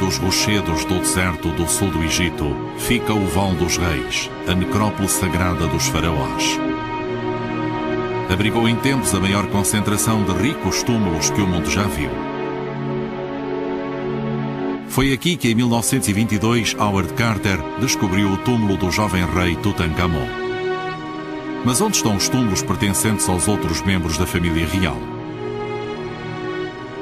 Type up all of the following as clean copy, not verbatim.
dos rochedos do deserto do sul do Egito fica o Vão dos Reis, a necrópole sagrada dos faraós. Abrigou em tempos a maior concentração de ricos túmulos que o mundo já viu. Foi aqui que, em 1922, Howard Carter descobriu o túmulo do jovem rei Tutankhamon. Mas onde estão os túmulos pertencentes aos outros membros da família real?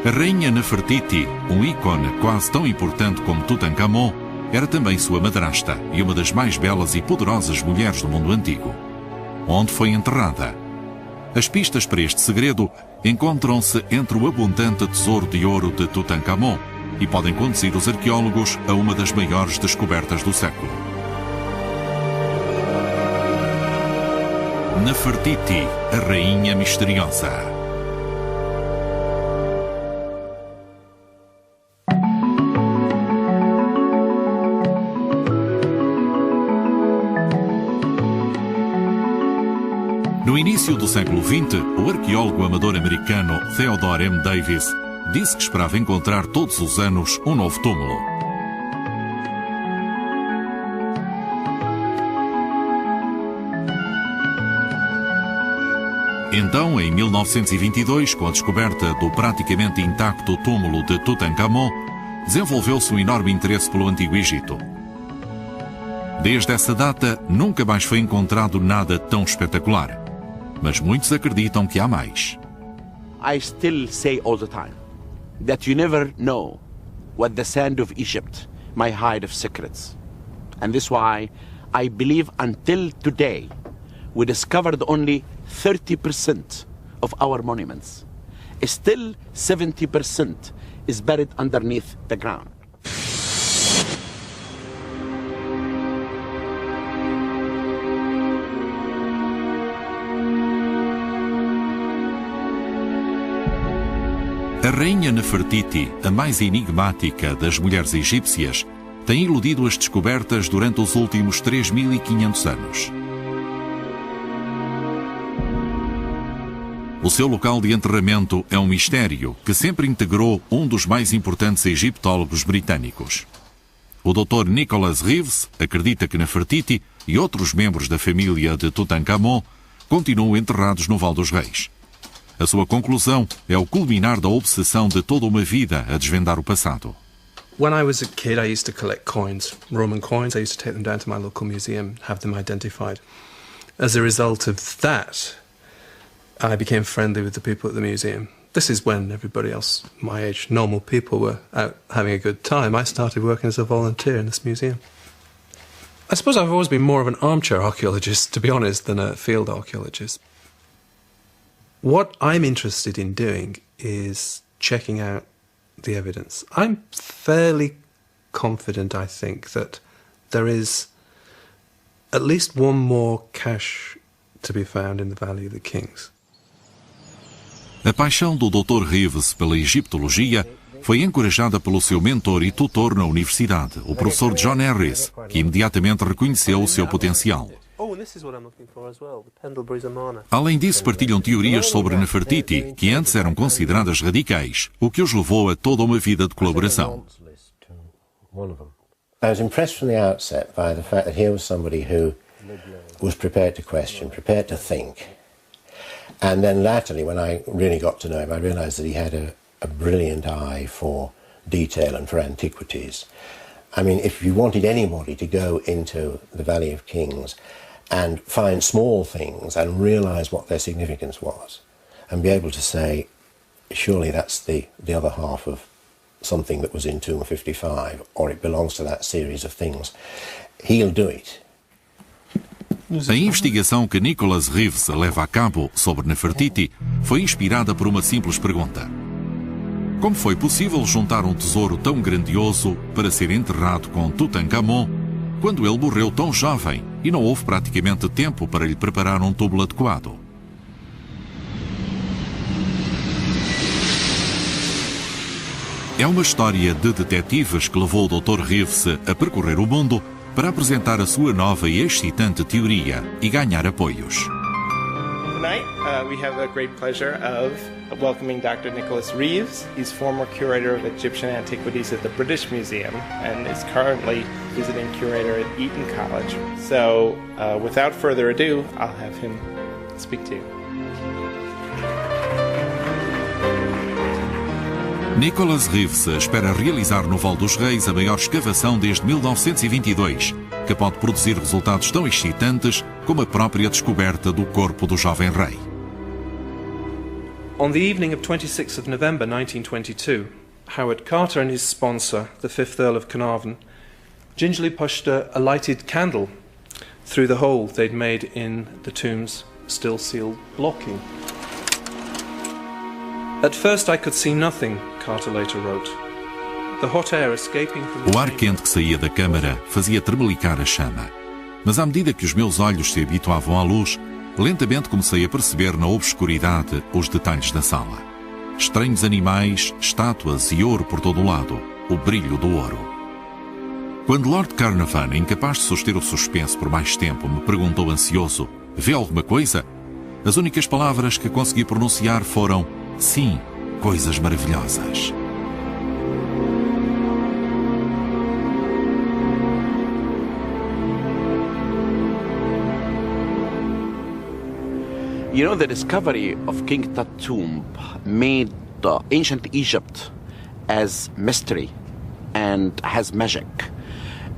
A rainha Nefertiti, um ícone quase tão importante como Tutankhamon, era também sua madrasta e uma das mais belas e poderosas mulheres do mundo antigo. Onde foi enterrada? As pistas para este segredo encontram-se entre o abundante tesouro de ouro de Tutankhamon e podem conduzir os arqueólogos a uma das maiores descobertas do século. Nefertiti, a rainha misteriosa. No início do século XX, o arqueólogo amador americano Theodore M. Davis disse que esperava encontrar todos os anos um novo túmulo. Então, em 1922, com a descoberta do praticamente intacto túmulo de Tutankhamon, desenvolveu-se um enorme interesse pelo Antigo Egito. Desde essa data, nunca mais foi encontrado nada tão espetacular. Mas muitos acreditam que há mais. I still say all the time that you never know what the sand of Egypt may hide of secrets. And this is why I believe until today we discovered only 30% of our monuments. Still 70% is buried underneath the ground. A rainha Nefertiti, a mais enigmática das mulheres egípcias, tem iludido as descobertas durante os últimos 3.500 anos. O seu local de enterramento é um mistério que sempre integrou um dos mais importantes egiptólogos britânicos. O Dr. Nicholas Reeves acredita que Nefertiti e outros membros da família de Tutankhamon continuam enterrados no Vão dos Reis. A sua conclusão é o culminar da obsessão de toda uma vida a desvendar o passado. When I was a kid, I used to collect coins, Roman coins. I used to take them down to my local museum, have them identified. As a result of that, I became friendly with the people at the museum. This is when everybody else, my age, normal people, were out having a good time. I started working as a volunteer in this museum. I suppose I've always been more of an armchair archaeologist, to be honest, than a field archaeologist. What I'm interested in doing is checking out the evidence. I'm fairly confident, I think, that there is at least one more cache to be found in the Valley of the Kings. A paixão do Dr. Reeves pela egiptologia foi encorajada pelo seu mentor e tutor na universidade, o professor John Harris, que imediatamente reconheceu o seu potencial. Além disso, partilham teorias sobre Nefertiti, que antes eram consideradas radicais, o que os levou a toda uma vida de colaboração. I was impressed from the outset by the fact that here was somebody who was prepared to question, prepared to think. And then latterly, when I really got to know him, I realized that he had a brilliant eye for detail and for antiquities. I mean, if you wanted anybody to go into the Valley of Kings and find small things and realize what their significance was, and be able to say, surely that's the other half of something that was in Tomb 55, or it belongs to that series of things, he'll do it. A investigação que Nicholas Reeves leva a cabo sobre Nefertiti foi inspirada por uma simples pergunta. Como foi possível juntar um tesouro tão grandioso para ser enterrado com Tutankhamon quando ele morreu tão jovem e não houve praticamente tempo para lhe preparar um túmulo adequado? É uma história de detetives que levou o Dr. Reeves a percorrer o mundo para apresentar a sua nova e excitante teoria e ganhar apoios. Tonight, we have the great pleasure of welcoming Dr. Nicholas Reeves. He's former curator of Egyptian antiquities at the British Museum and is currently visiting curator at Eton College. So, without further ado, I'll have him speak to you. Nicholas Reeves espera realizar no Val dos Reis a maior escavação desde 1922, que pode produzir resultados tão excitantes como a própria descoberta do corpo do jovem rei. On the evening of 26th of November 1922, Howard Carter and his sponsor, the 5th Earl of Carnarvon, gingerly pushed a lighted candle through the hole they'd made in the tomb's still sealed blocking. At first I could see nothing, Carter later wrote. The hot air escaping from the... O ar quente que saía da câmara fazia tremelicar a chama. Mas à medida que os meus olhos se habituavam à luz, lentamente comecei a perceber na obscuridade os detalhes da sala. Estranhos animais, estátuas e ouro por todo o lado, o brilho do ouro. Quando Lord Carnarvon, incapaz de suster o suspense por mais tempo, me perguntou ansioso: "Vê alguma coisa?" As únicas palavras que consegui pronunciar foram: "Sim, coisas maravilhosas." You know, the discovery of King Tut tomb made ancient Egypt as mystery and has magic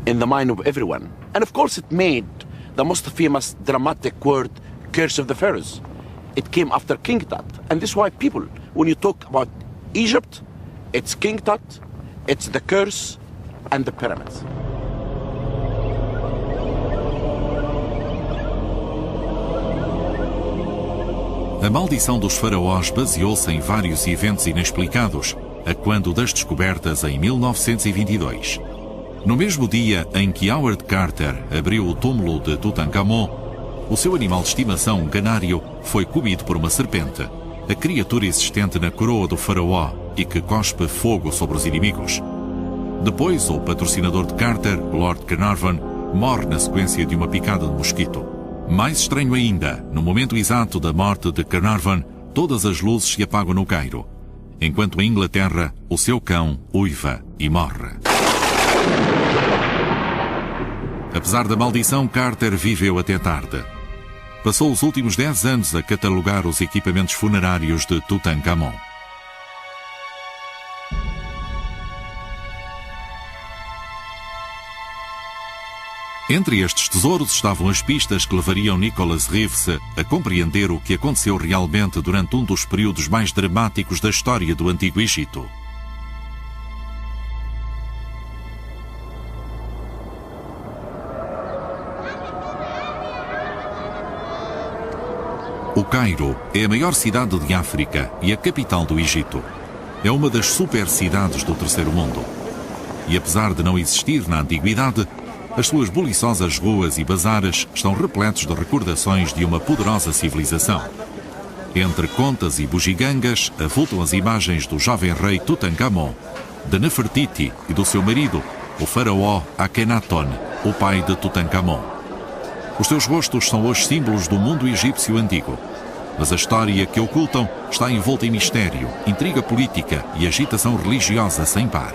in the mind of everyone. And of course it made the most famous dramatic word, Curse of the Pharaohs. It came after King Tut. And this is why people, when you talk about Egypt, it's King Tut, it's the curse, and the pyramids. A maldição dos faraós baseou-se em vários eventos inexplicados, a quando das descobertas em 1922. No mesmo dia em que Howard Carter abriu o túmulo de Tutankhamon, o seu animal de estimação, um canário, foi comido por uma serpente, a criatura existente na coroa do faraó e que cospe fogo sobre os inimigos. Depois, o patrocinador de Carter, Lord Carnarvon, morre na sequência de uma picada de mosquito. Mais estranho ainda, no momento exato da morte de Carnarvon, todas as luzes se apagam no Cairo, enquanto em Inglaterra o seu cão uiva e morre. Apesar da maldição, Carter viveu até tarde. Passou os últimos 10 anos a catalogar os equipamentos funerários de Tutankhamon. Entre estes tesouros estavam as pistas que levariam Nicholas Reeves a compreender o que aconteceu realmente durante um dos períodos mais dramáticos da história do Antigo Egito. O Cairo é a maior cidade de África e a capital do Egito. É uma das super-cidades do Terceiro Mundo. E apesar de não existir na Antiguidade, as suas buliçosas ruas e bazares estão repletos de recordações de uma poderosa civilização. Entre contas e bugigangas avultam as imagens do jovem rei Tutankhamon, de Nefertiti e do seu marido, o faraó Akhenaton, o pai de Tutankhamon. Os seus rostos são hoje símbolos do mundo egípcio antigo, mas a história que ocultam está envolta em mistério, intriga política e agitação religiosa sem par.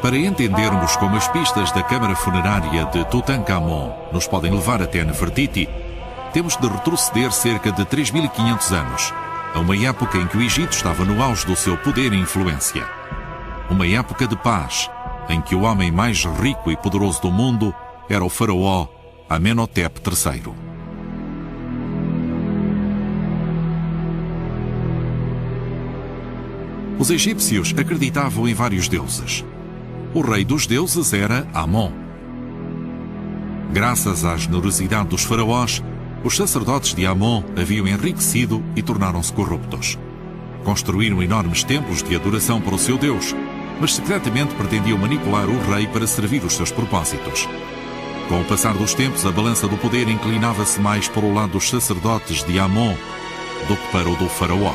Para entendermos como as pistas da câmara funerária de Tutankhamon nos podem levar até Nefertiti, temos de retroceder cerca de 3.500 anos, a uma época em que o Egito estava no auge do seu poder e influência. Uma época de paz, em que o homem mais rico e poderoso do mundo era o faraó Amenhotep III. Os egípcios acreditavam em vários deuses. O rei dos deuses era Amon. Graças à generosidade dos faraós, os sacerdotes de Amon haviam enriquecido e tornaram-se corruptos. Construíram enormes templos de adoração para o seu deus, mas secretamente pretendiam manipular o rei para servir os seus propósitos. Com o passar dos tempos, a balança do poder inclinava-se mais para o lado dos sacerdotes de Amon do que para o do faraó.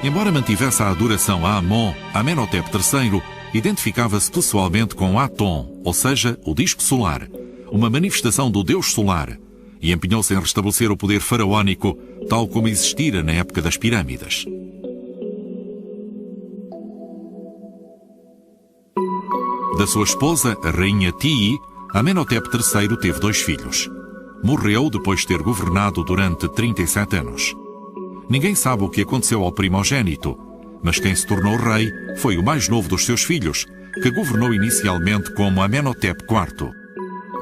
Embora mantivesse a adoração a Amon, Amenhotep III identificava-se pessoalmente com Aton, ou seja, o disco solar, uma manifestação do deus solar, e empenhou-se em restabelecer o poder faraónico, tal como existira na época das pirâmides. Da sua esposa, a rainha Tii, Amenhotep III teve 2 filhos. Morreu depois de ter governado durante 37 anos. Ninguém sabe o que aconteceu ao primogênito, mas quem se tornou rei foi o mais novo dos seus filhos, que governou inicialmente como Amenhotep IV.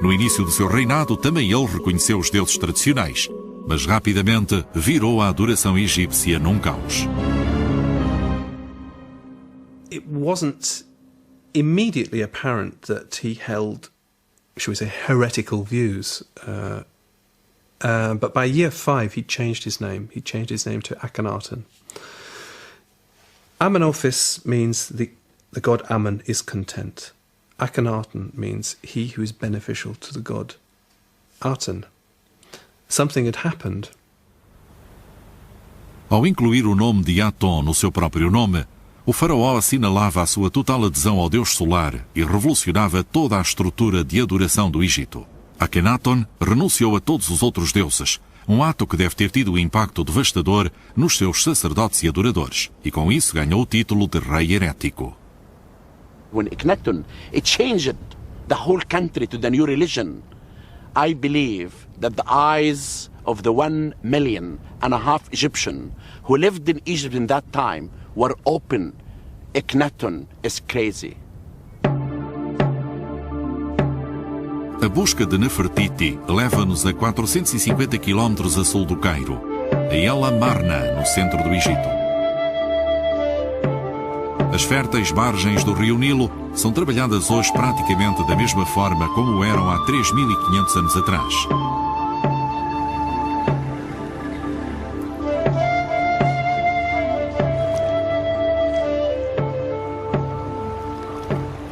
No início do seu reinado, também ele reconheceu os deuses tradicionais, mas rapidamente virou a adoração egípcia num caos. It wasn't immediately apparent that he held, shall we say, heretical views. But by year 5, he changed his name. He changed his name to Akhenaten. Amenophis means the god Ammon is content. Akhenaten means he who is beneficial to the god Aten. Something had happened. Ao incluir o nome de Aton no seu próprio nome, o faraó assinalava a sua total adesão ao deus solar e revolucionava toda a estrutura de adoração do Egito. Akhenaton renunciou a todos os outros deuses, um ato que deve ter tido um impacto devastador nos seus sacerdotes e adoradores, e com isso ganhou o título de rei herético. When Akhenaton, it changed the whole country to the new religion. I believe that the eyes of the 1.5 million Egyptian who lived in Egypt in that time were open. Akhenaton is crazy. A busca de Nefertiti leva-nos a 450 km a sul do Cairo, a El Amarna, no centro do Egito. As férteis margens do rio Nilo são trabalhadas hoje praticamente da mesma forma como eram há 3.500 anos atrás.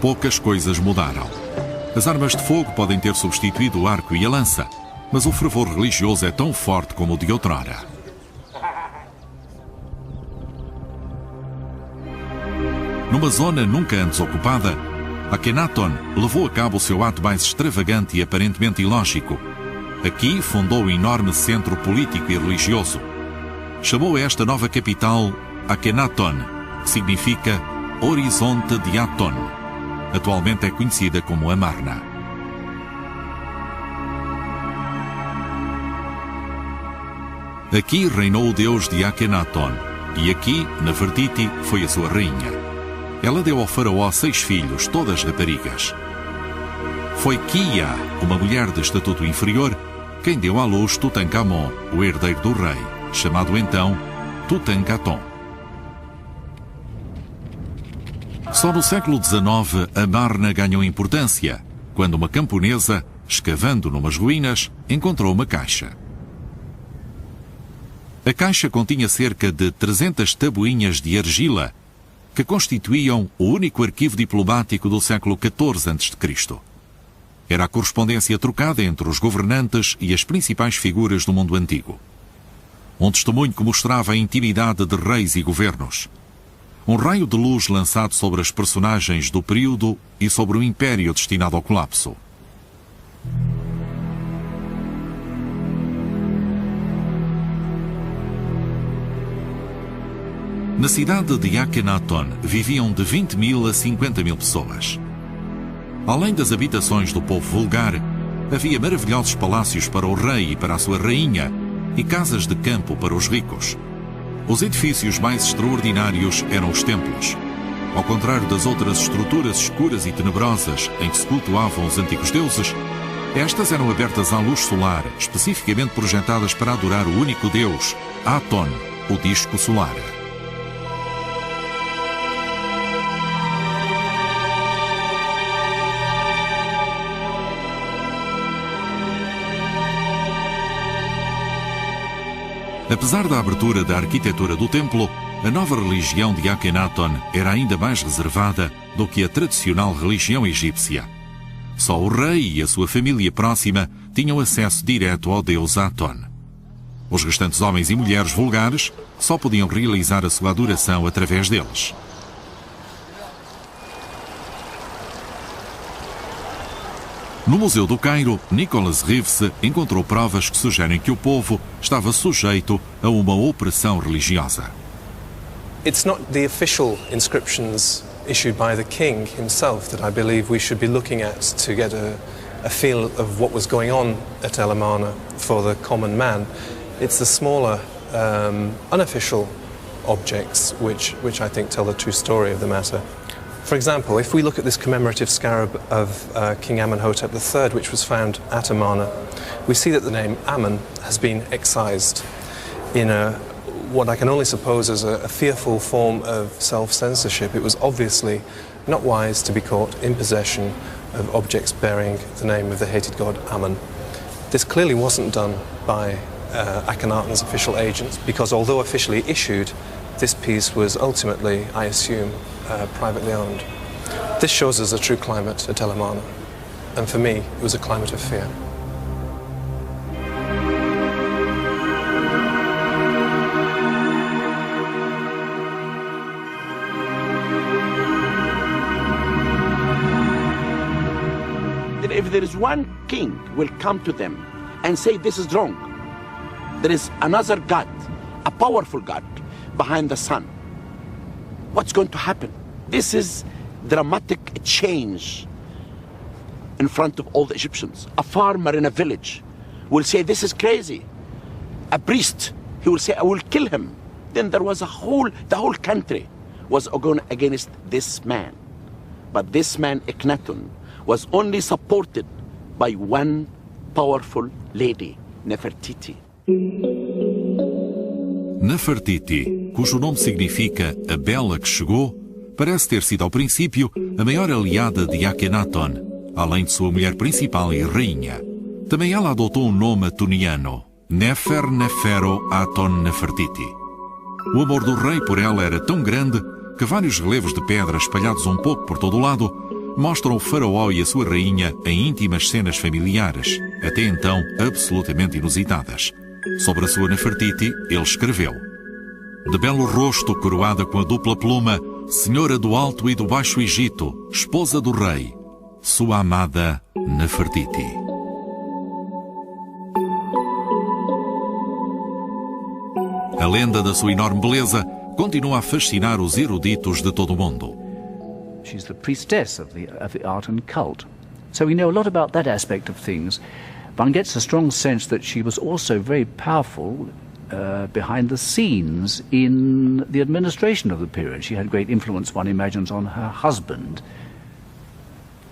Poucas coisas mudaram. As armas de fogo podem ter substituído o arco e a lança, mas o fervor religioso é tão forte como o de outrora. Numa zona nunca antes ocupada, Akhenaton levou a cabo o seu ato mais extravagante e aparentemente ilógico. Aqui fundou um enorme centro político e religioso. Chamou esta nova capital Akhenaton, que significa Horizonte de Aton. Atualmente é conhecida como Amarna. Aqui reinou o deus de Akhenaton, e aqui, Nefertiti, foi a sua rainha. Ela deu ao faraó 6 filhos, todas raparigas. Foi Kia, uma mulher de estatuto inferior, quem deu à luz Tutankhamon, o herdeiro do rei, chamado então Tutankhaton. Só no século XIX, Amarna ganhou importância, quando uma camponesa, escavando numas ruínas, encontrou uma caixa. A caixa continha cerca de 300 tabuinhas de argila, que constituíam o único arquivo diplomático do século XIV a.C. Era a correspondência trocada entre os governantes e as principais figuras do mundo antigo. Um testemunho que mostrava a intimidade de reis e governos. Um raio de luz lançado sobre as personagens do período e sobre o império destinado ao colapso. Na cidade de Akhenaton viviam de 20.000 a 50.000 pessoas. Além das habitações do povo vulgar, havia maravilhosos palácios para o rei e para a sua rainha e casas de campo para os ricos. Os edifícios mais extraordinários eram os templos. Ao contrário das outras estruturas escuras e tenebrosas em que se cultuavam os antigos deuses, estas eram abertas à luz solar, especificamente projetadas para adorar o único deus, Aton, o disco solar. Apesar da abertura da arquitetura do templo, a nova religião de Akhenaton era ainda mais reservada do que a tradicional religião egípcia. Só o rei e a sua família próxima tinham acesso direto ao deus Aton. Os restantes homens e mulheres vulgares só podiam realizar a sua adoração através deles. No Museu do Cairo, Nicholas Reeves encontrou provas que sugerem que o povo estava sujeito a uma opressão religiosa. It's not the official inscriptions issued by the king himself that I believe we should be looking at to get a feel of what was going on at El Amarna for the common man. It's the smaller, unofficial objects which I think tell the true story of the matter. For example, if we look at this commemorative scarab of King Amenhotep III, which was found at Amarna, we see that the name Amen has been excised in what I can only suppose as a fearful form of self-censorship. It was obviously not wise to be caught in possession of objects bearing the name of the hated god Amen. This clearly wasn't done by Akhenaton's official agents, because although officially issued, this piece was ultimately, I assume, privately owned. This shows us a true climate at El Amarna, and for me, it was a climate of fear. That if there is one king will come to them and say this is wrong, there is another God, a powerful God, behind the sun. What's going to happen? This is dramatic change in front of all the Egyptians. A farmer in a village will say, this is crazy. A priest, he will say, I will kill him. Then there was the whole country was going against this man. But this man, Akhenaton, was only supported by one powerful lady, Nefertiti. Nefertiti, cujo nome significa a bela que chegou, parece ter sido ao princípio a maior aliada de Akhenaton, além de sua mulher principal e rainha. Também ela adotou um nome atoniano, Nefer Nefero Aton Nefertiti. O amor do rei por ela era tão grande que vários relevos de pedra espalhados um pouco por todo o lado mostram o faraó e a sua rainha em íntimas cenas familiares, até então absolutamente inusitadas. Sobre a sua Nefertiti, ele escreveu: de belo rosto coroada com a dupla pluma, senhora do Alto e do Baixo Egito, esposa do rei, sua amada Nefertiti. A lenda da sua enorme beleza continua a fascinar os eruditos de todo o mundo. She's the priestess of the art and cult. So we know a lot about that aspect of things. One gets a strong sense that she was also very powerful behind the scenes in the administration of the period. She had great influence, one imagines, on her husband.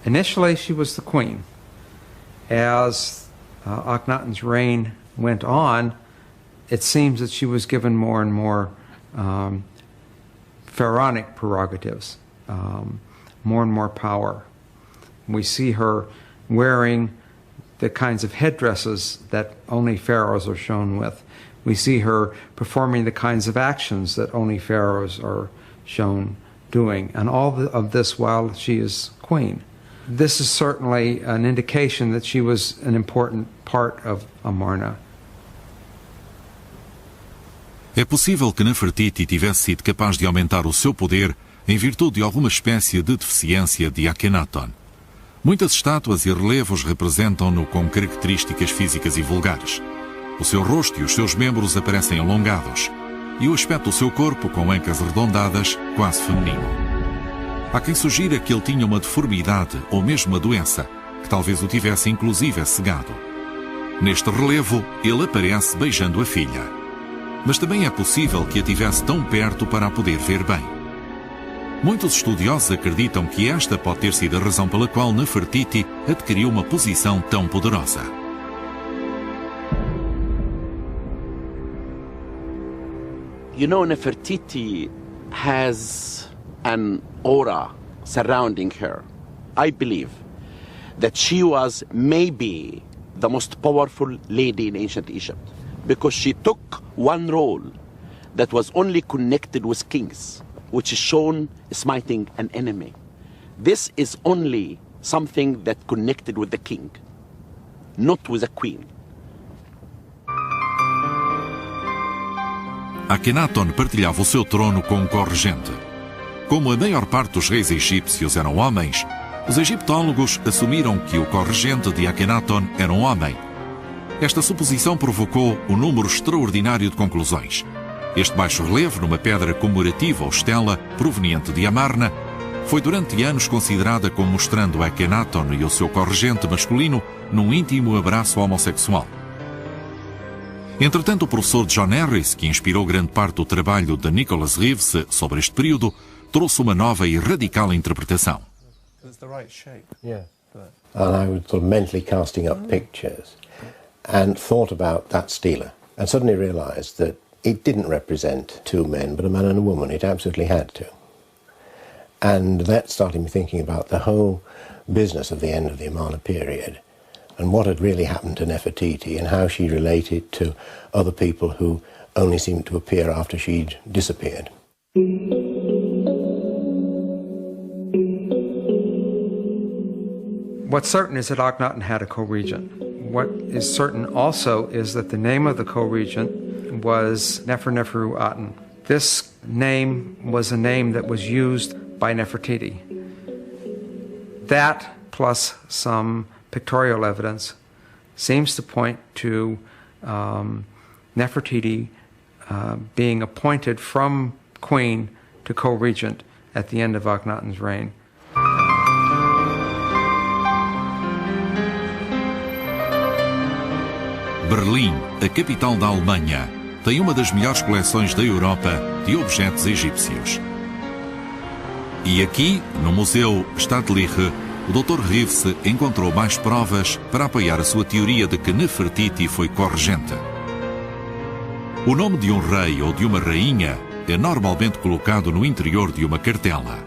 Initially, she was the queen. As Akhenaton's reign went on, it seems that she was given more and more pharaonic prerogatives, more and more power. We see her wearing the kinds of headdresses that only pharaohs are shown with. We see her performing the kinds of actions that only pharaohs are shown doing, and all of this while she is queen. This is certainly an indication that she was an important part of Amarna. É possível que Nefertiti tivesse sido capaz de aumentar o seu poder em virtude de alguma espécie de deficiência de Akhenaton. Muitas estátuas e relevos representam-no com características físicas e vulgares. O seu rosto e os seus membros aparecem alongados, e o aspecto do seu corpo, com ancas arredondadas, quase feminino. Há quem sugira que ele tinha uma deformidade ou mesmo uma doença, que talvez o tivesse inclusive cegado. Neste relevo, ele aparece beijando a filha. Mas também é possível que a tivesse tão perto para a poder ver bem. Muitos estudiosos acreditam que esta pode ter sido a razão pela qual Nefertiti adquiriu uma posição tão poderosa. You know, Nefertiti has an aura surrounding her. I believe that she was maybe the most powerful lady in ancient Egypt. because she took one role that was only connected with kings, which is shown smiting an enemy. This is only something that connected with the king, not with a queen. Akhenaton partilhava o seu trono com um corregente. Como a maior parte dos reis egípcios eram homens, os egiptólogos assumiram que o corregente de Akhenaton era um homem. Esta suposição provocou um número extraordinário de conclusões. Este baixo relevo, numa pedra comemorativa ou estela proveniente de Amarna, foi durante anos considerada como mostrando Akhenaton e o seu corregente masculino num íntimo abraço homossexual. Entretanto, o professor John Harris, que inspirou grande parte do trabalho de Nicholas Reeves sobre este período, trouxe uma nova e radical interpretação. And I was sort of mentally casting up pictures and thought about that stela and suddenly realised that it didn't represent two men, but a man and a woman. It absolutely had to. And that started me thinking about the whole business of the end of the Amarna period and what had really happened to Nefertiti and how she related to other people who only seemed to appear after she'd disappeared. What's certain is that Akhenaten had a co-regent. What is certain also is that the name of the co-regent was Neferneferu Aten. This name was a name that was used by Nefertiti. That, plus some pictorial evidence, seems to point to Nefertiti being appointed from queen to co-regent at the end of Akhenaten's reign. Berlim, a capital da Alemanha, tem uma das melhores coleções da Europa de objetos egípcios. E aqui, no Museu Stadtliche, o Dr. Reeves encontrou mais provas para apoiar a sua teoria de que Nefertiti foi corregente. O nome de um rei ou de uma rainha é normalmente colocado no interior de uma cartela.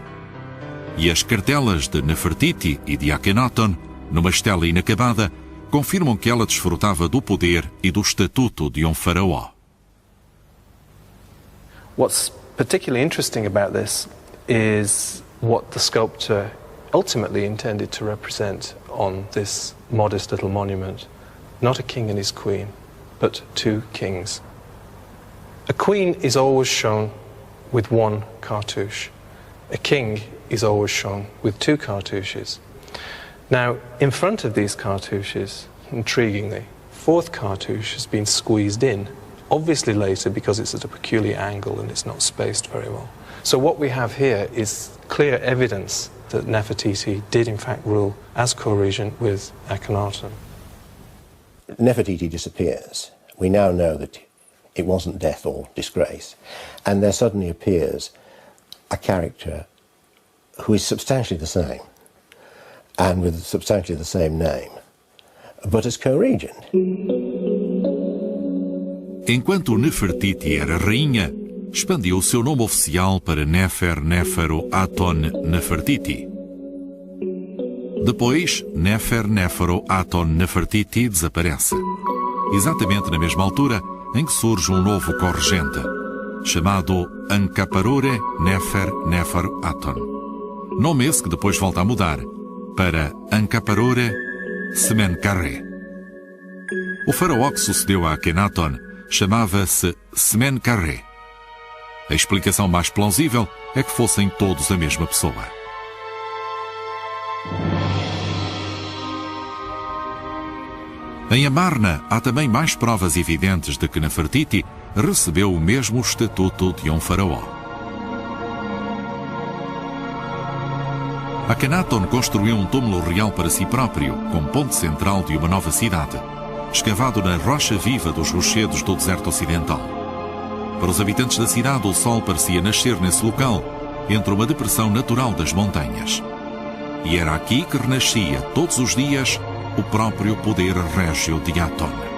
E as cartelas de Nefertiti e de Akhenaton, numa estela inacabada, confirmam que ela desfrutava do poder e do estatuto de um faraó. What's particularly interesting about this is what the sculptor ultimately intended to represent on this modest little monument. Not a king and his queen, but two kings. A queen is always shown with one cartouche. A king is always shown with two cartouches. Now, in front of these cartouches, intriguingly, fourth cartouche has been squeezed in, obviously later because it's at a peculiar angle and it's not spaced very well. So what we have here is clear evidence that Nefertiti did in fact rule as co-regent with Akhenaten. Nefertiti disappears. We now know that it wasn't death or disgrace. And there suddenly appears a character who is substantially the same, and with substantially the same name, but as co-regent. Enquanto Nefertiti era rainha, expandiu o seu nome oficial para Nefer-Neferu Aton Nefertiti. Depois, Nefer-Neferu Aton Nefertiti desaparece. Exatamente na mesma altura em que surge um novo corregente, chamado Ankaparore Nefer-Neferu Aton. Nome esse que depois volta a mudar para Ankaparore Semenkarre. O faraó que sucedeu a Akhenaton chamava-se Semenkarre. A explicação mais plausível é que fossem todos a mesma pessoa. Em Amarna há também mais provas evidentes de que Nefertiti recebeu o mesmo estatuto de um faraó. Akhenaton construiu um túmulo real para si próprio, como ponto central de uma nova cidade, escavado na rocha viva dos rochedos do deserto ocidental. Para os habitantes da cidade, o sol parecia nascer nesse local, entre uma depressão natural das montanhas. E era aqui que renascia, todos os dias, o próprio poder régio de Aton.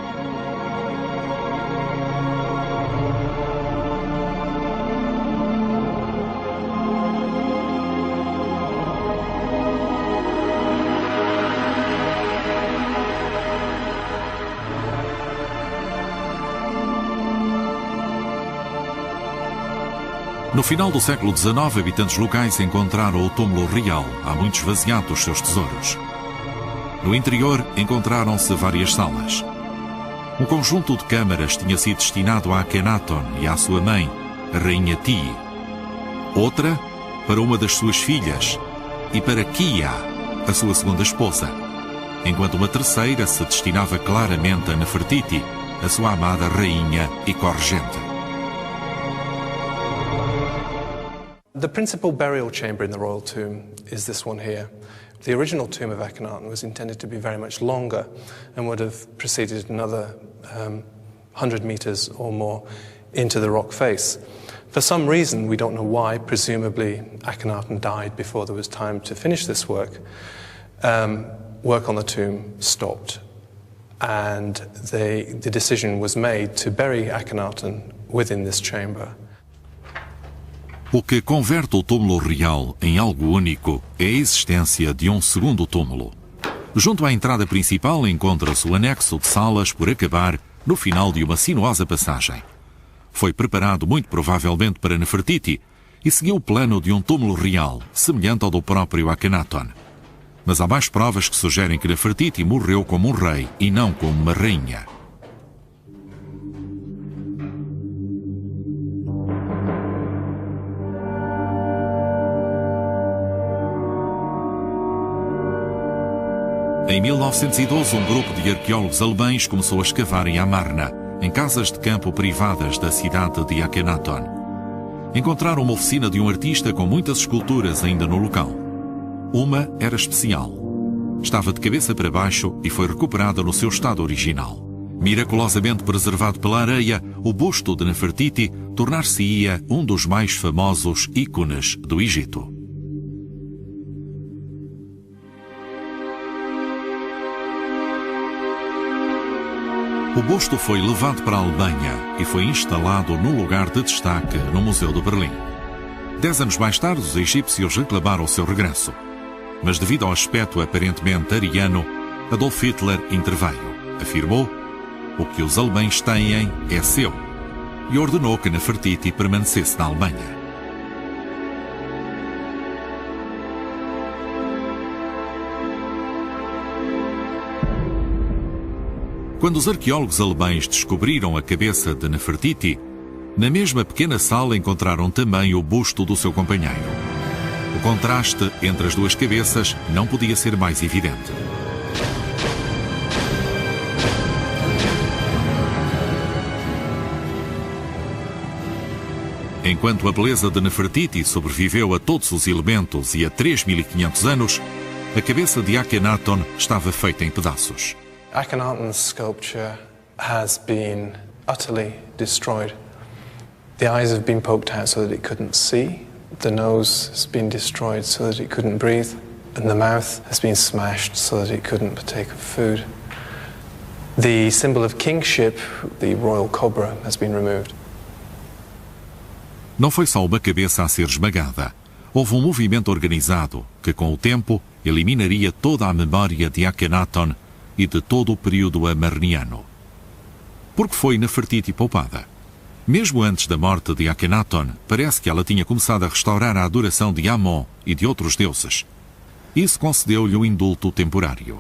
No final do século XIX, habitantes locais encontraram o túmulo real, há muito esvaziado os seus tesouros. No interior, encontraram-se várias salas. Um conjunto de câmaras tinha sido destinado a Akhenaton e à sua mãe, a rainha Ti. Outra, para uma das suas filhas, e para Kia, a sua segunda esposa, enquanto uma terceira se destinava claramente a Nefertiti, a sua amada rainha e corregente. The principal burial chamber in the royal tomb is this one here. The original tomb of Akhenaten was intended to be very much longer and would have proceeded another 100 meters or more into the rock face. For some reason, we don't know why, presumably Akhenaten died before there was time to finish this work, work on the tomb stopped. And the decision was made to bury Akhenaten within this chamber. O que converte o túmulo real em algo único é a existência de um segundo túmulo. Junto à entrada principal encontra-se o anexo de salas por acabar no final de uma sinuosa passagem. Foi preparado muito provavelmente para Nefertiti e seguiu o plano de um túmulo real, semelhante ao do próprio Akhenaton. Mas há mais provas que sugerem que Nefertiti morreu como um rei e não como uma rainha. Em 1912, um grupo de arqueólogos alemães começou a escavar em Amarna, em casas de campo privadas da cidade de Akhenaton. Encontraram uma oficina de um artista com muitas esculturas ainda no local. Uma era especial. Estava de cabeça para baixo e foi recuperada no seu estado original. Miraculosamente preservado pela areia, o busto de Nefertiti tornar-se-ia um dos mais famosos ícones do Egito. O busto foi levado para a Alemanha e foi instalado num lugar de destaque no Museu de Berlim. 10 anos mais tarde, os egípcios reclamaram o seu regresso. Mas devido ao aspecto aparentemente ariano, Adolf Hitler interveio. Afirmou: "O que os alemães têm é seu", e ordenou que Nefertiti permanecesse na Alemanha. Quando os arqueólogos alemães descobriram a cabeça de Nefertiti, na mesma pequena sala encontraram também o busto do seu companheiro. O contraste entre as duas cabeças não podia ser mais evidente. Enquanto a beleza de Nefertiti sobreviveu a todos os elementos e a 3.500 anos, a cabeça de Akhenaton estava feita em pedaços. Akhenaten's sculpture has been utterly destroyed. The eyes have been poked out so that it couldn't see. The nose has been destroyed so that it couldn't breathe. And the mouth has been smashed so that it couldn't partake of food. The symbol of kingship, the royal cobra, has been removed. Não foi só uma cabeça a ser esmagada. Houve um movimento organizado que, com o tempo, eliminaria toda a memória de Akhenaton e de todo o período amarniano. Porque foi Nefertiti poupada. Mesmo antes da morte de Akhenaton, parece que ela tinha começado a restaurar a adoração de Amon e de outros deuses. Isso concedeu-lhe um indulto temporário.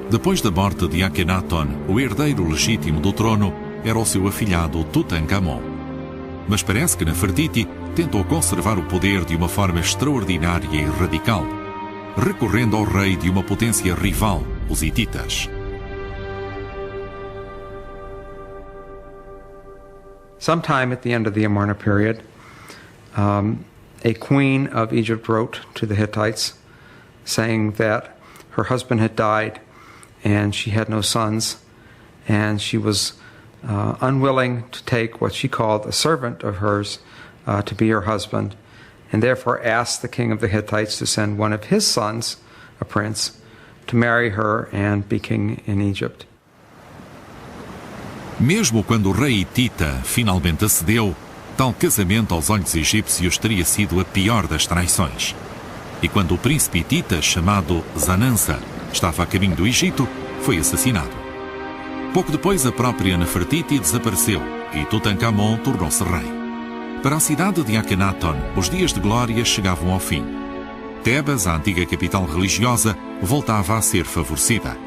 Depois da morte de Akhenaton, o herdeiro legítimo do trono era o seu afilhado Tutankhamon. Mas parece que Nefertiti tentou conservar o poder de uma forma extraordinária e radical, recorrendo ao rei de uma potência rival, os hititas. Sometime at the end of the Amarna period, a queen of Egypt wrote to the Hittites saying that her husband had died and she had no sons, and she was unwilling to take what she called a servant of hers to be her husband, and therefore asked the king of the Hittites to send one of his sons, a prince, to marry her and be king in Egypt. Mesmo quando o rei hitita finalmente acedeu, tal casamento aos olhos egípcios teria sido a pior das traições. E quando o príncipe hitita, chamado Zanansa, estava a caminho do Egito, foi assassinado. Pouco depois, a própria Nefertiti desapareceu e Tutankhamon tornou-se rei. Para a cidade de Akhenaton, os dias de glória chegavam ao fim. Tebas, a antiga capital religiosa, voltava a ser favorecida.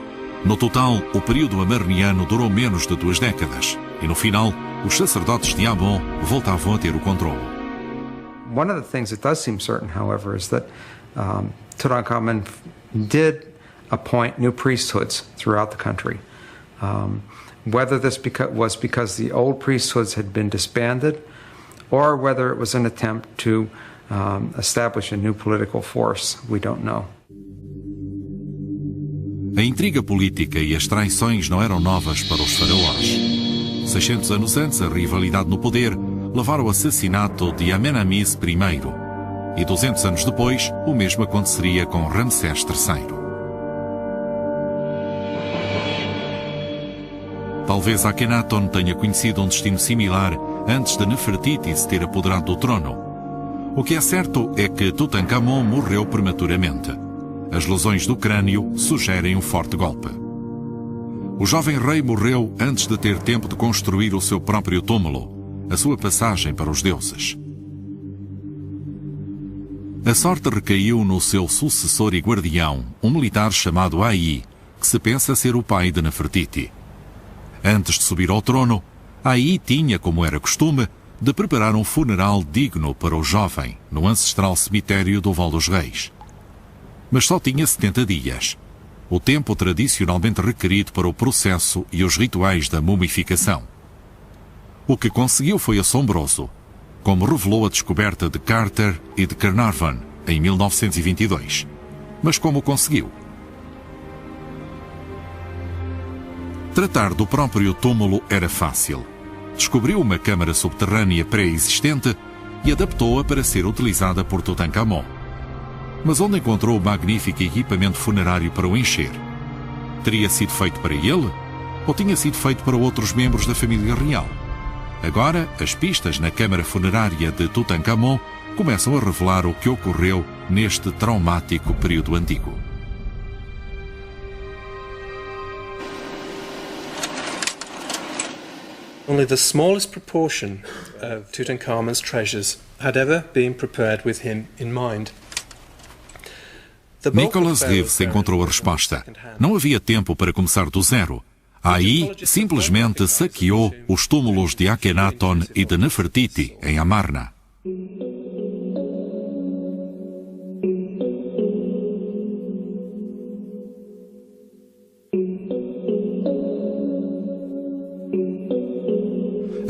No total, o período amarniano durou menos de 2 décadas e, no final, os sacerdotes de Amon voltavam a ter o controle. One of the things that does seem certain, however, is that Tutankhamun did appoint new priesthoods throughout the country. Whether this was because the old priesthoods had been disbanded or whether it was an attempt to establish a new political force, we don't know. A intriga política e as traições não eram novas para os faraós. 600 anos antes, a rivalidade no poder levaram ao assassinato de Amenemhis I. E 200 anos depois, o mesmo aconteceria com Ramsés III. Talvez Akhenaton tenha conhecido um destino similar antes de Nefertiti se ter apoderado do trono. O que é certo é que Tutankhamon morreu prematuramente. As lesões do crânio sugerem um forte golpe. O jovem rei morreu antes de ter tempo de construir o seu próprio túmulo, a sua passagem para os deuses. A sorte recaiu no seu sucessor e guardião, um militar chamado Ai, que se pensa ser o pai de Nefertiti. Antes de subir ao trono, Ai tinha, como era costume, de preparar um funeral digno para o jovem no ancestral cemitério do Val dos Reis. Mas só tinha 70 dias, o tempo tradicionalmente requerido para o processo e os rituais da mumificação. O que conseguiu foi assombroso, como revelou a descoberta de Carter e de Carnarvon em 1922. Mas como conseguiu? Tratar do próprio túmulo era fácil. Descobriu uma câmara subterrânea pré-existente e adaptou-a para ser utilizada por Tutankhamon. Mas onde encontrou o magnífico equipamento funerário para o encher? Teria sido feito para ele? Ou tinha sido feito para outros membros da família real? Agora, as pistas na câmara funerária de Tutankhamon começam a revelar o que ocorreu neste traumático período antigo. Only the smallest proportion of Tutankhamun's treasures had ever been prepared with him in mind. Nicholas Reeves encontrou a resposta. Não havia tempo para começar do zero. Ai simplesmente saqueou os túmulos de Akhenaton e de Nefertiti em Amarna.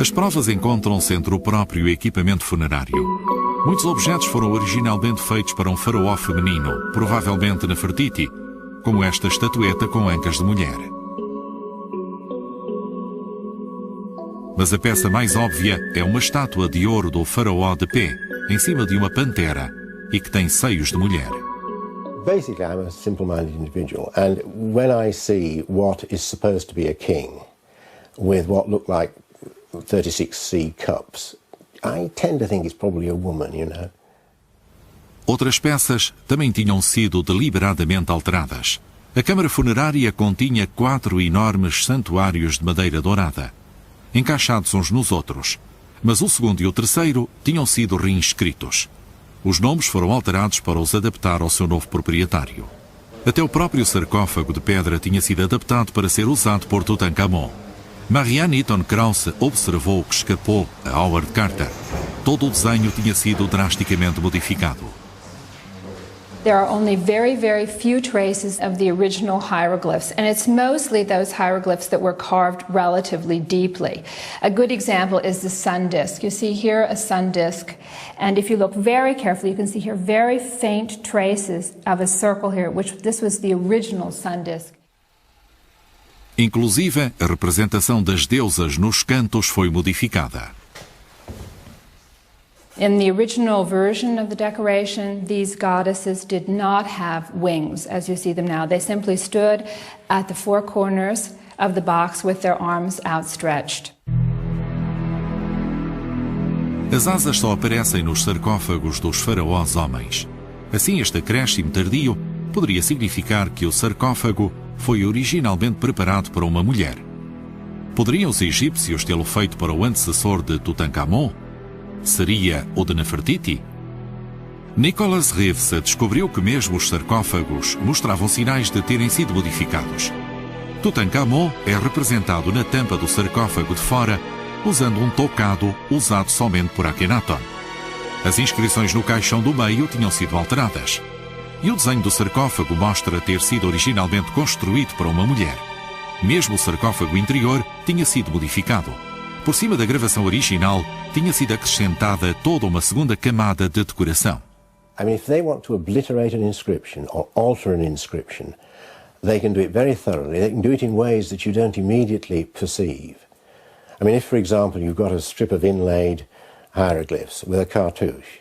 As provas encontram-se entre o próprio equipamento funerário. Muitos objetos foram originalmente feitos para um faraó feminino, provavelmente Nefertiti, como esta estatueta com ancas de mulher. Mas a peça mais óbvia é uma estátua de ouro do faraó de pé, em cima de uma pantera, e que tem seios de mulher. Basically, I'm a simple-minded individual, and when I see what is supposed to be a king with what look like 36 sea cups, I tend to think it's probably a woman, you know. Outras peças também tinham sido deliberadamente alteradas. A câmara funerária continha 4 enormes santuários de madeira dourada, encaixados uns nos outros, mas o segundo e o terceiro tinham sido reinscritos. Os nomes foram alterados para os adaptar ao seu novo proprietário. Até o próprio sarcófago de pedra tinha sido adaptado para ser usado por Tutankhamon. Marianne Eaton Krause observou o que escapou a Howard Carter. Todo o desenho tinha sido drasticamente modificado. There are only very, very few traces of the original hieroglyphs, and it's mostly those hieroglyphs that were carved relatively deeply. A good example is the sun disk. You see here a sun disk, and if you look very carefully, you can see here very faint traces of a circle here, which this was the original sun disk. Inclusive, a representação das deusas nos cantos foi modificada. In the original version of the decoration, these goddesses did not have wings, as you see them now. They simply stood at the 4 corners of the box with their arms outstretched. As asas só aparecem nos sarcófagos dos faraós homens. Assim, este acréscimo tardio poderia significar que o sarcófago foi originalmente preparado para uma mulher. Poderiam os egípcios tê-lo feito para o antecessor de Tutankhamon? Seria o de Nefertiti? Nicholas Reeves descobriu que mesmo os sarcófagos mostravam sinais de terem sido modificados. Tutankhamon é representado na tampa do sarcófago de fora usando um tocado usado somente por Akhenaton. As inscrições no caixão do meio tinham sido alteradas. E o desenho do sarcófago mostra ter sido originalmente construído para uma mulher. Mesmo o sarcófago interior tinha sido modificado. Por cima da gravação original, tinha sido acrescentada toda uma segunda camada de decoração. I mean, if they want to obliterate an inscription or alter an inscription, they can do it very thoroughly. They can do it in ways that you don't immediately perceive. I mean, if, for example, you've got a strip of inlaid hieroglyphs with a cartouche,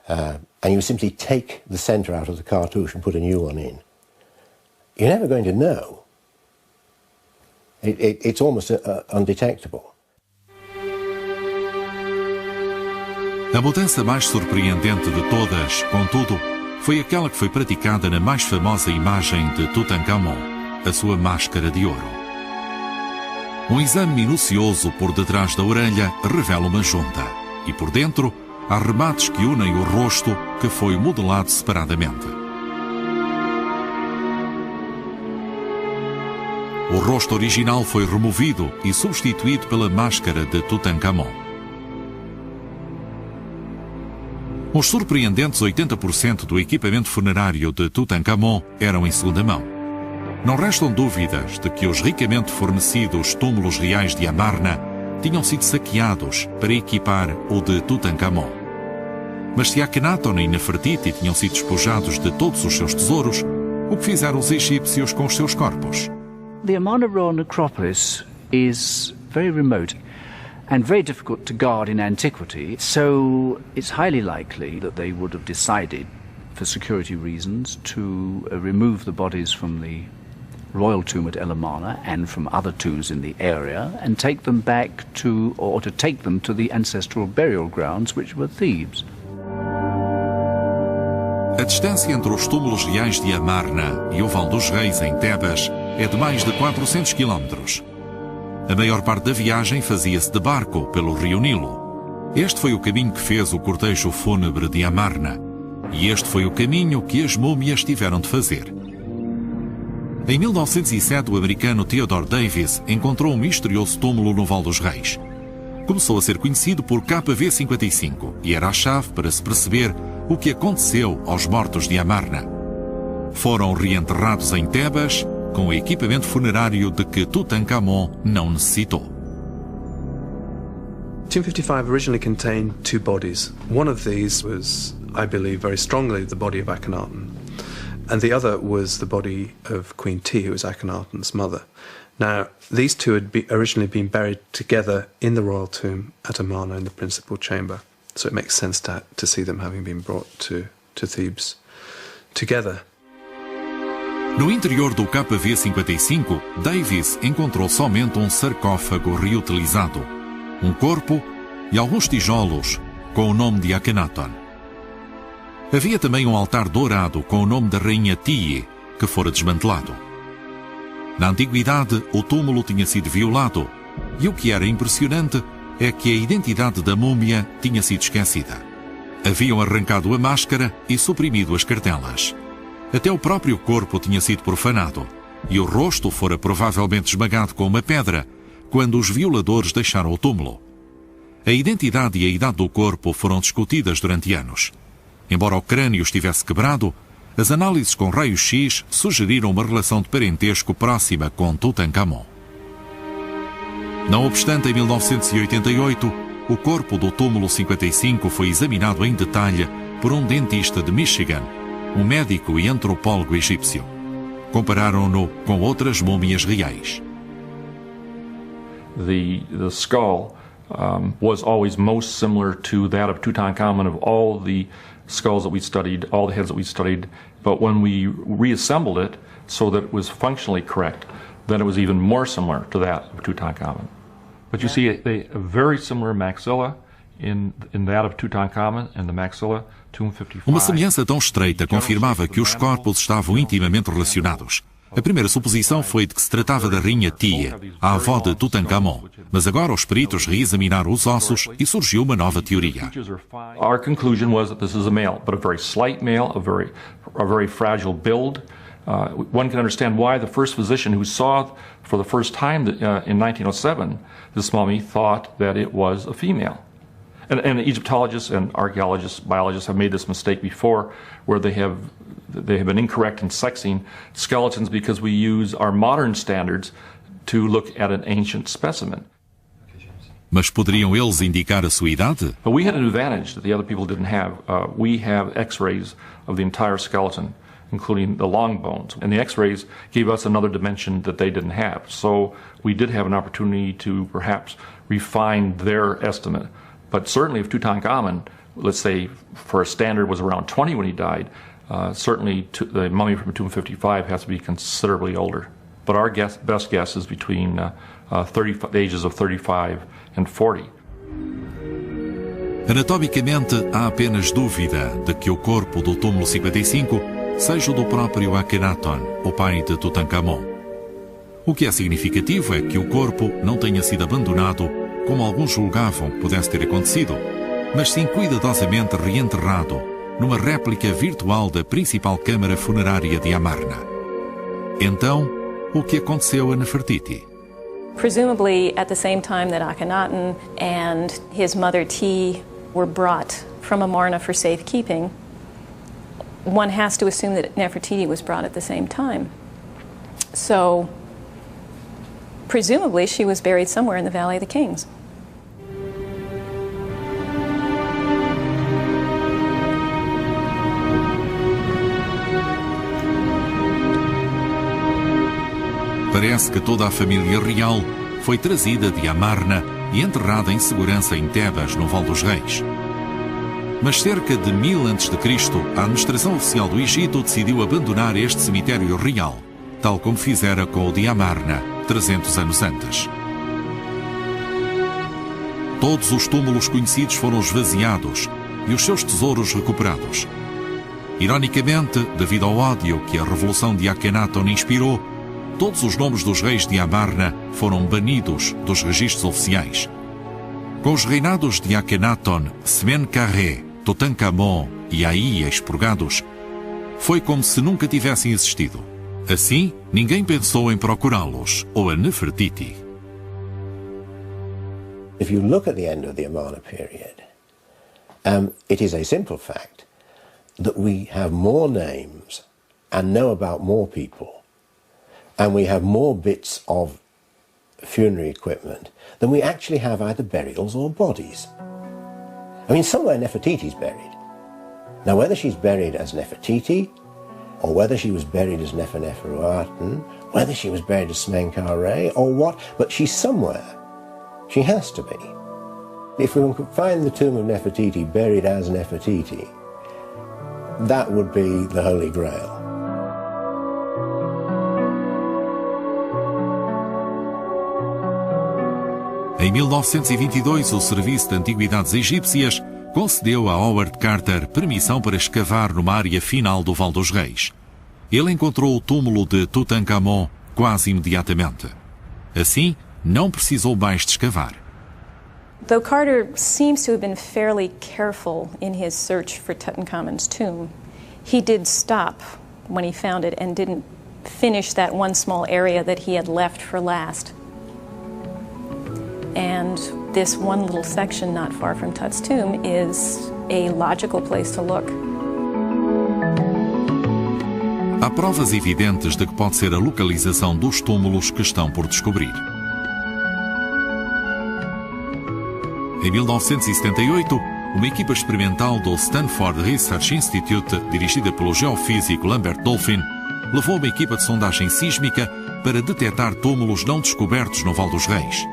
and you simply take the centre out of the cartouche and put a new one in, you're never going to know. It's almost undetectable. A mudança mais surpreendente de todas, contudo, foi aquela que foi praticada na mais famosa imagem de Tutankhamon, a sua máscara de ouro. Um exame minucioso por detrás da orelha revela uma junta, e por dentro há remates que unem o rosto que foi modelado separadamente. O rosto original foi removido e substituído pela máscara de Tutankhamon. Os surpreendentes 80% do equipamento funerário de Tutankhamon eram em segunda mão. Não restam dúvidas de que os ricamente fornecidos túmulos reais de Amarna tinham sido saqueados para equipar o de Tutankhamon. Mas se Akhenaton e Nefertiti tinham sido despojados de todos os seus tesouros, o que fizeram os egípcios com os seus corpos? The Amarna necropolis is very remote and very difficult to guard in antiquity, so it's highly likely that they would have decided, for security reasons, to remove the bodies from the royal tomb at El Amarna and from other tombs in the area and take them back to, or to take them to the ancestral burial grounds, which were Thebes. A distância entre os túmulos reais de Amarna e o Vale dos Reis, em Tebas, é de mais de 400 quilómetros. A maior parte da viagem fazia-se de barco pelo rio Nilo. Este foi o caminho que fez o cortejo fúnebre de Amarna. E este foi o caminho que as múmias tiveram de fazer. Em 1907, o americano Theodore Davis encontrou um misterioso túmulo no Vale dos Reis. Começou a ser conhecido por KV-55 e era a chave para se perceber o que aconteceu aos mortos de Amarna. Foram reenterrados em Tebas com o equipamento funerário de que Tutankhamon não necessitou. Tomb 55 originally contained two bodies. One of these was, I believe, very strongly the body of Akhenaten, and the other was the body of Queen Ti, who was Akhenaten's mother. Now, these two had originally been buried together in the royal tomb at Amarna in the principal chamber, so it makes sense to see them having been brought to Thebes together. No interior do KV-55, Davis encontrou somente um sarcófago reutilizado, um corpo e alguns tijolos com o nome de Akhenaton. Havia também um altar dourado com o nome da rainha Tiye, que fora desmantelado. Na antiguidade, o túmulo tinha sido violado, e o que era impressionante é que a identidade da múmia tinha sido esquecida. Haviam arrancado a máscara e suprimido as cartelas. Até o próprio corpo tinha sido profanado, e o rosto fora provavelmente esmagado com uma pedra quando os violadores deixaram o túmulo. A identidade e a idade do corpo foram discutidas durante anos. Embora o crânio estivesse quebrado, as análises com raio-x sugeriram uma relação de parentesco próxima com Tutankhamon. Não obstante, em 1988, o corpo do túmulo 55 foi examinado em detalhe por um dentista de Michigan, um médico e antropólogo egípcio. Compararam-no com outras múmias reais. The skull was always most similar to that of Tutankhamun of all the skulls that we studied, all the heads that we studied. But when we reassembled it so that it was functionally correct, then it was even more similar to that of Tutankhamun. But you see a very similar maxilla in that of Tutankhamun and the maxilla. Uma semelhança tão estreita confirmava que os corpos estavam intimamente relacionados. A primeira suposição foi de que se tratava da rainha Tia, a avó de Tutankhamon, mas agora os peritos reexaminaram os ossos e surgiu uma nova teoria. Our conclusion was that this is a male, but a very slight male, a very fragile build. One can understand why the first physician who saw for the first time in 1907 this mummy thought that it was a female. And Egyptologists and archaeologists, biologists have made this mistake before, where they have been incorrect in sexing skeletons because we use our modern standards to look at an ancient specimen. Mas poderiam eles indicar a sua idade? But we had an advantage that the other people didn't have. We have X-rays of the entire skeleton, including the long bones. And the X-rays gave us another dimension that they didn't have. So we did have an opportunity to perhaps refine their estimate. But certainly if Tutankhamun, let's say for a standard, was around 20 when he died, certainly the mummy from Tomb 55 has to be considerably older. But our best guess is between the ages of 35 and 40. Anatomicamente, há apenas dúvida de que o corpo do túmulo 55 seja o do próprio Akhenaton, o pai de Tutankhamon. O que é significativo é que o corpo não tenha sido abandonado, como alguns julgavam que pudesse ter acontecido, mas sim cuidadosamente reenterrado numa réplica virtual da principal câmara funerária de Amarna. Então, o que aconteceu a Nefertiti? Presumably at the same time that Akhenaten and his mother Ti were brought from Amarna for safekeeping, one has to assume that Nefertiti was brought at the same time. So, presumably she was buried somewhere in the Valley of the Kings. Parece que toda a família real foi trazida de Amarna e enterrada em segurança em Tebas, no Val dos Reis. Mas cerca de 1000 a.C., a administração oficial do Egito decidiu abandonar este cemitério real, tal como fizera com o de Amarna 300 anos antes. Todos os túmulos conhecidos foram esvaziados e os seus tesouros recuperados. Ironicamente, devido ao ódio que a revolução de Akhenaton inspirou, todos os nomes dos reis de Amarna foram banidos dos registros oficiais. Com os reinados de Akhenaton, Semenkaré, Tutankhamon e Ai expurgados, foi como se nunca tivessem existido. Assim, ninguém pensou em procurá-los ou a Nefertiti. If you look at the end of the Amarna period, it is a simple fact that we have more names and know about more people, and we have more bits of funerary equipment than we actually have either burials or bodies. I mean, somewhere Nefertiti's buried. Now, whether she's buried as Nefertiti, or whether she was buried as Neferneferuaten, whether she was buried as Smenkhare, or what, but she's somewhere. She has to be. If we could find the tomb of Nefertiti buried as Nefertiti, that would be the Holy Grail. Em 1922, o Serviço de Antiguidades Egípcias concedeu a Howard Carter permissão para escavar numa área final do Val dos Reis. Ele encontrou o túmulo de Tutankhamon quase imediatamente. Assim, não precisou mais de escavar. Though Carter seems to have been fairly careful in his search for Tutankhamun's tomb, he did stop when he found it and didn't finish that one small area that he had left for last. And this one little section not far from Tut's tomb is a logical place to look. Há provas evidentes de que pode ser a localização dos túmulos que estão por descobrir. Em 1978, uma equipa experimental do Stanford Research Institute, dirigida pelo geofísico Lambert Dolphin, levou uma equipa de sondagem sísmica para detectar túmulos não descobertos no Val dos Reis.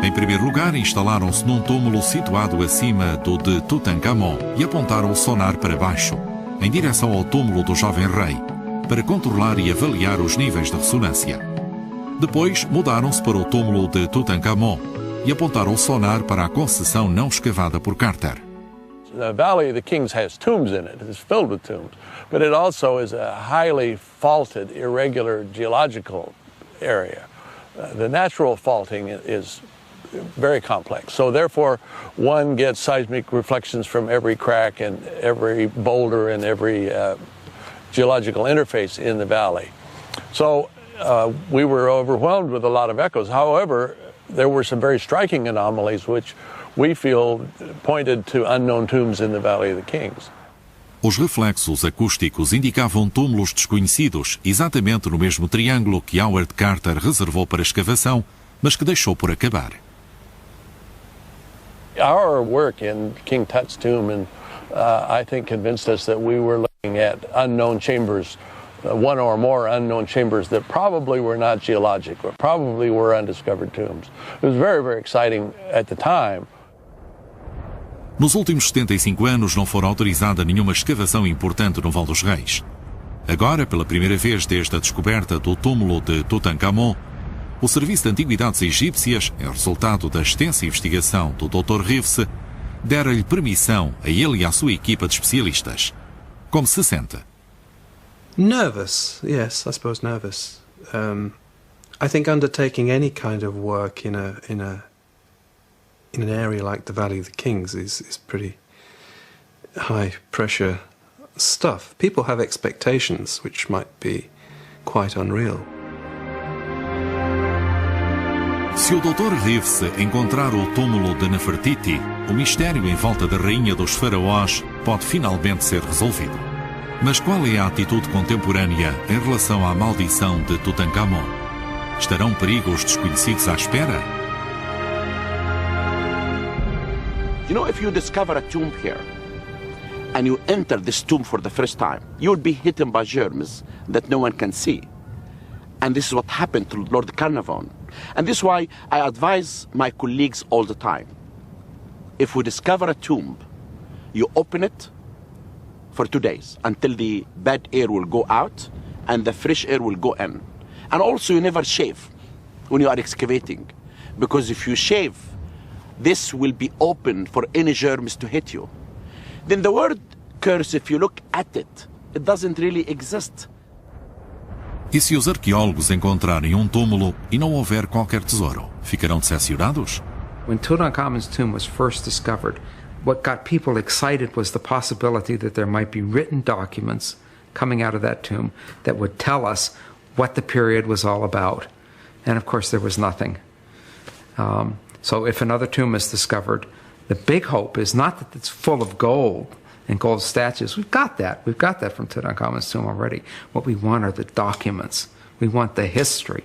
Em primeiro lugar, instalaram-se num túmulo situado acima do de Tutankhamon e apontaram o sonar para baixo, em direção ao túmulo do jovem rei, para controlar e avaliar os níveis de ressonância. Depois, mudaram-se para o túmulo de Tutankhamon e apontaram o sonar para a concessão não escavada por Carter. The Valley of the Kings has tombs in it. It's filled with tombs. But it also is a highly faulted, irregular geological area. The natural faulting is very complex. So therefore, one gets seismic reflections from every crack and every boulder and every geological interface in the valley. So we were overwhelmed with a lot of echoes. However, there were some very striking anomalies which we feel pointed to unknown tombs in the Valley of the Kings. Os reflexos acústicos indicavam túmulos desconhecidos, exatamente no mesmo triângulo que Howard Carter reservou para escavação, mas que deixou por acabar. Our work in King Tut's tomb, and I think, convinced us that we were looking at unknown chambers, one or more unknown chambers that probably were not geologic, or probably were undiscovered tombs. It was very, very exciting at the time. Nos últimos 75 anos não fora autorizada nenhuma escavação importante no Val dos Reis. Agora, pela primeira vez desde a descoberta do túmulo de Tutankhamon, o Serviço de Antiguidades Egípcias, em resultado da extensa investigação do Dr. Reeves, dera-lhe permissão a ele e à sua equipa de especialistas. Como se sente? Nervous, yes, I suppose nervous. I think undertaking any kind of work in an area like the Valley of the Kings is pretty high pressure stuff. People have expectations which might be quite unreal. Se o Dr. Reeves encontrar o túmulo de Nefertiti, o mistério em volta da rainha dos faraós pode finalmente ser resolvido. Mas qual é a atitude contemporânea em relação à maldição de Tutankhamon? Estarão perigos desconhecidos à espera? You know, if you discover a tomb here and you enter this tomb for the first time, you will be hidden by germs that no one can see. And this is what happened to Lord Carnarvon. And this is why I advise my colleagues all the time. If we discover a tomb, you open it for 2 days until the bad air will go out and the fresh air will go in. And also you never shave when you are excavating, because if you shave, this will be open for any germs to hit you. Then the word curse, if you look at it, it doesn't really exist. E se os arqueólogos encontrarem um túmulo e não houver qualquer tesouro, ficarão decepcionados? When Tutankhamun's tomb was first discovered, what got people excited was the possibility that there might be written documents coming out of that tomb that would tell us what the period was all about. And of course there was nothing. So if another tomb is discovered, the big hope is not that it's full of gold and gold statues. We've got that. We've got that from Tutankhamun's tomb already. What we want are the documents. We want the history.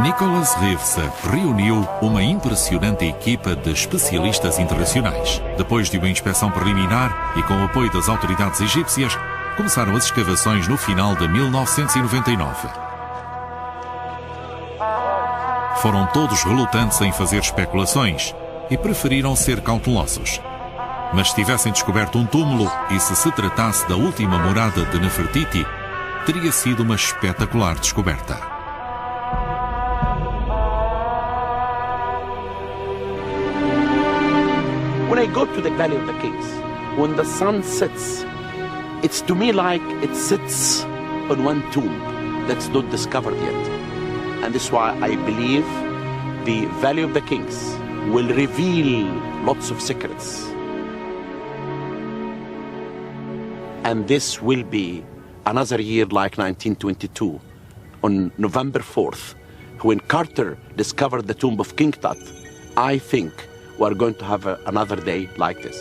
Nicholas Reeves reuniu uma impressionante equipa de especialistas internacionais. Depois de uma inspeção preliminar e com o apoio das autoridades egípcias, começaram as escavações no final de 1999. Foram todos relutantes em fazer especulações e preferiram ser cautelosos. Mas se tivessem descoberto um túmulo e se tratasse da última morada de Nefertiti, teria sido uma espetacular descoberta. When I go to the Valley of the Kings, when the sun sets, it's to me like it sits on one tomb that's not discovered yet. And this is why I believe the Valley of the Kings will reveal lots of secrets. And this will be another year like 1922, on November 4th, when Carter discovered the tomb of King Tut. I think we're going to have another day like this.